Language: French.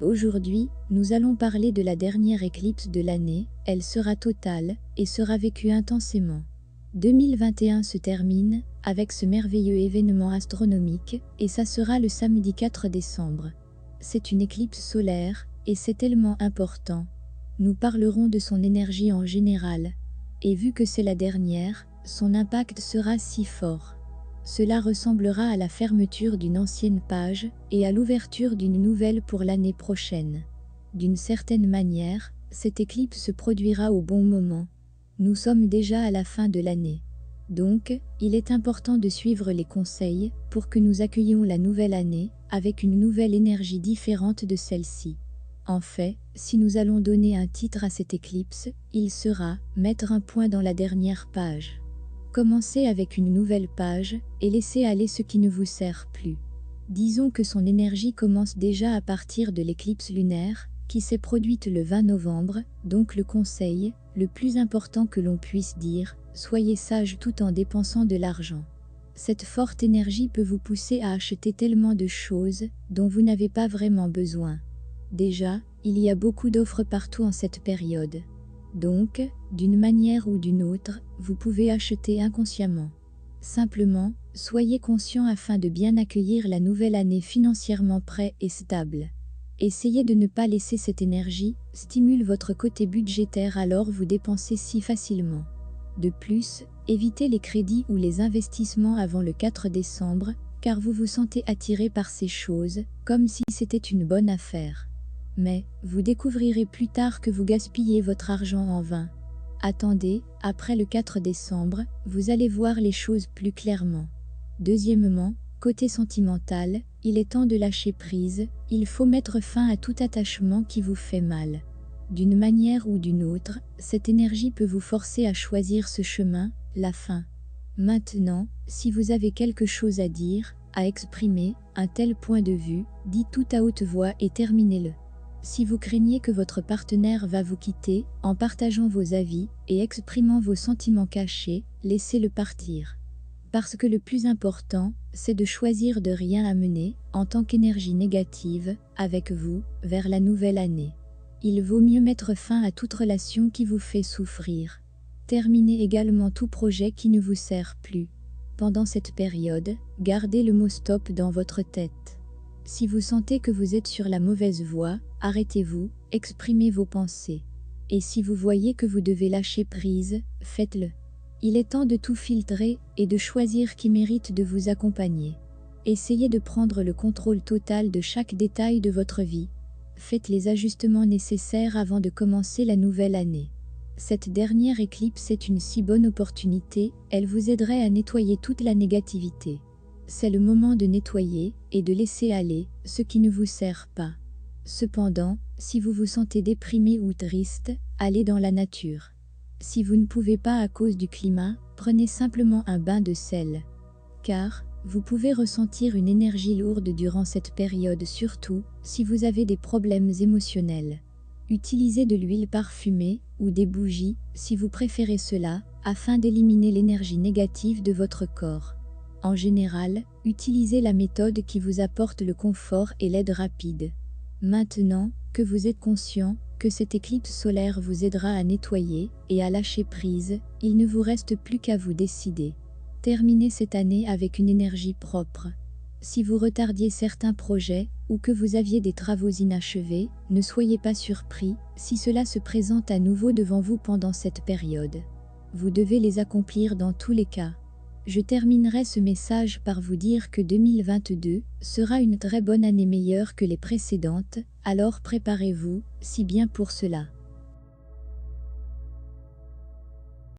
Aujourd'hui, nous allons parler de la dernière éclipse de l'année, elle sera totale et sera vécue intensément. 2021 se termine avec ce merveilleux événement astronomique et ça sera le samedi 4 décembre. C'est une éclipse solaire et c'est tellement important. Nous parlerons de son énergie en général et vu que c'est la dernière, son impact sera si fort. Cela ressemblera à la fermeture d'une ancienne page et à l'ouverture d'une nouvelle pour l'année prochaine. D'une certaine manière, cette éclipse se produira au bon moment. Nous sommes déjà à la fin de l'année. Donc, il est important de suivre les conseils pour que nous accueillions la nouvelle année avec une nouvelle énergie différente de celle-ci. En fait, si nous allons donner un titre à cette éclipse, il sera « Mettre un point dans la dernière page ». Commencez avec une nouvelle page et laissez aller ce qui ne vous sert plus. Disons que son énergie commence déjà à partir de l'éclipse lunaire qui s'est produite le 20 novembre, donc le conseil, le plus important que l'on puisse dire, soyez sage tout en dépensant de l'argent. Cette forte énergie peut vous pousser à acheter tellement de choses dont vous n'avez pas vraiment besoin. Déjà, il y a beaucoup d'offres partout en cette période. Donc, d'une manière ou d'une autre, vous pouvez acheter inconsciemment. Simplement, soyez conscient afin de bien accueillir la nouvelle année financièrement prêt et stable. Essayez de ne pas laisser cette énergie stimuler votre côté budgétaire alors vous dépensez si facilement. De plus, évitez les crédits ou les investissements avant le 4 décembre, car vous vous sentez attiré par ces choses, comme si c'était une bonne affaire. Mais, vous découvrirez plus tard que vous gaspillez votre argent en vain. Attendez, après le 4 décembre, vous allez voir les choses plus clairement. Deuxièmement, côté sentimental, il est temps de lâcher prise, il faut mettre fin à tout attachement qui vous fait mal. D'une manière ou d'une autre, cette énergie peut vous forcer à choisir ce chemin, la fin. Maintenant, si vous avez quelque chose à dire, à exprimer, un tel point de vue, dites tout à haute voix et terminez-le. Si vous craignez que votre partenaire va vous quitter, en partageant vos avis et exprimant vos sentiments cachés, laissez-le partir. Parce que le plus important, c'est de choisir de rien amener, en tant qu'énergie négative, avec vous, vers la nouvelle année. Il vaut mieux mettre fin à toute relation qui vous fait souffrir. Terminez également tout projet qui ne vous sert plus. Pendant cette période, gardez le mot stop dans votre tête. Si vous sentez que vous êtes sur la mauvaise voie, arrêtez-vous, exprimez vos pensées. Et si vous voyez que vous devez lâcher prise, faites-le. Il est temps de tout filtrer et de choisir qui mérite de vous accompagner. Essayez de prendre le contrôle total de chaque détail de votre vie. Faites les ajustements nécessaires avant de commencer la nouvelle année. Cette dernière éclipse est une si bonne opportunité, elle vous aiderait à nettoyer toute la négativité. C'est le moment de nettoyer et de laisser aller ce qui ne vous sert pas. Cependant, si vous vous sentez déprimé ou triste, allez dans la nature. Si vous ne pouvez pas à cause du climat, prenez simplement un bain de sel. Car, vous pouvez ressentir une énergie lourde durant cette période surtout si vous avez des problèmes émotionnels. Utilisez de l'huile parfumée ou des bougies si vous préférez cela, afin d'éliminer l'énergie négative de votre corps. En général, utilisez la méthode qui vous apporte le confort et l'aide rapide. Maintenant que vous êtes conscient que cette éclipse solaire vous aidera à nettoyer et à lâcher prise, il ne vous reste plus qu'à vous décider. Terminez cette année avec une énergie propre. Si vous retardiez certains projets ou que vous aviez des travaux inachevés, ne soyez pas surpris si cela se présente à nouveau devant vous pendant cette période. Vous devez les accomplir dans tous les cas. Je terminerai ce message par vous dire que 2022 sera une très bonne année meilleure que les précédentes, alors préparez-vous, si bien pour cela.